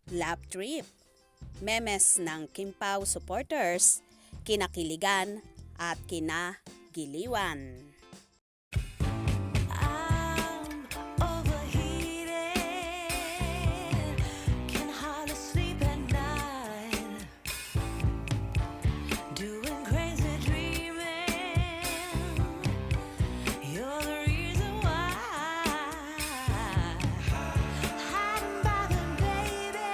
Love trip. Memes ng Kim Pao supporters, kinakiligan at kinagiliwan. I'm overheated, can hardly sleep at night, doing crazy dreaming. You're the reason why. Hiding by the baby.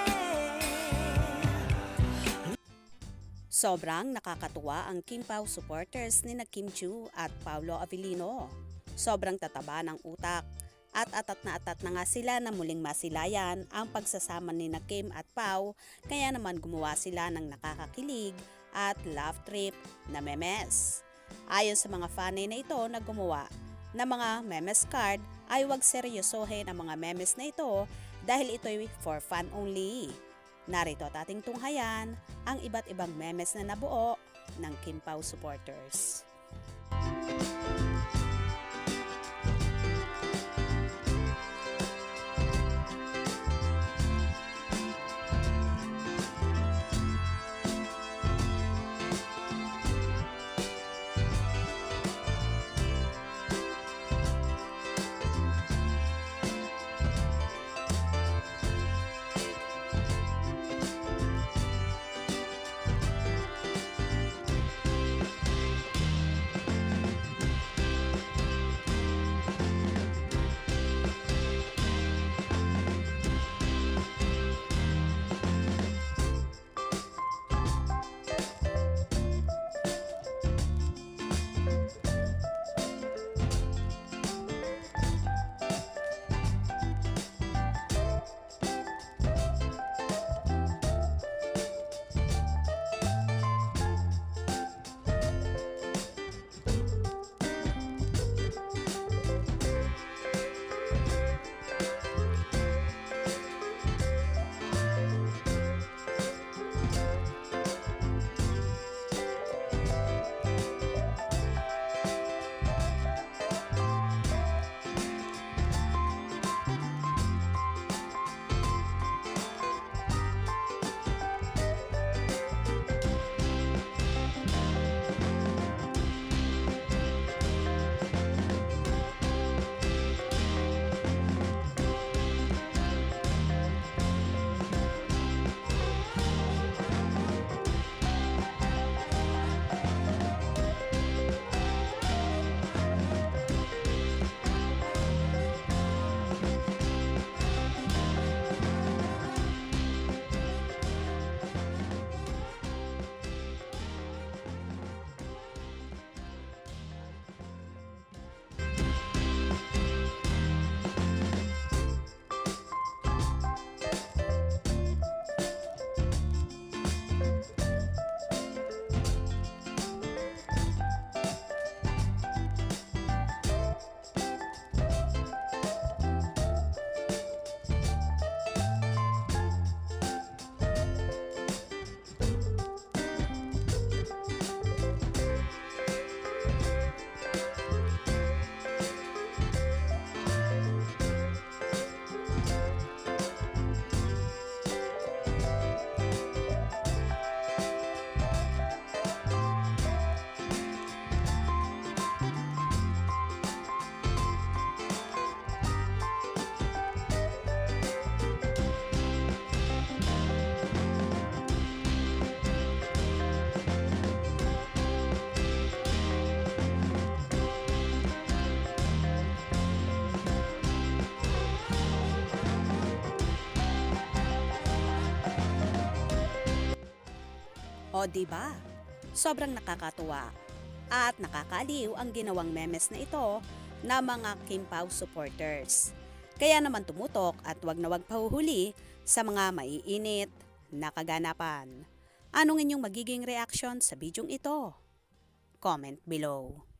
Sobrang nakakatuwa ang Kim Pao supporters ni na Kim Chiu at Paolo Avellino. Sobrang tataba ng utak at atat na nga sila na muling masilayan ang pagsasama ni na Kim at Pao, kaya naman gumawa sila ng nakakakilig at love trip na memes. Ayon sa mga fanay na ito na gumawa ng mga memes card ay huwag seryosohin ang mga memes na ito dahil ito'y for fun only. Narito at ating tunghayan ang iba't ibang memes na nabuo ng Kim Pao supporters. O diba? Sobrang nakakatuwa at nakakaaliw ang ginawang memes na ito na mga Kim Pao supporters. Kaya naman tumutok at wag na wag pahuhuli sa mga maiinit na kaganapan. Anong inyong magiging reaction sa bidyong ito? Comment below.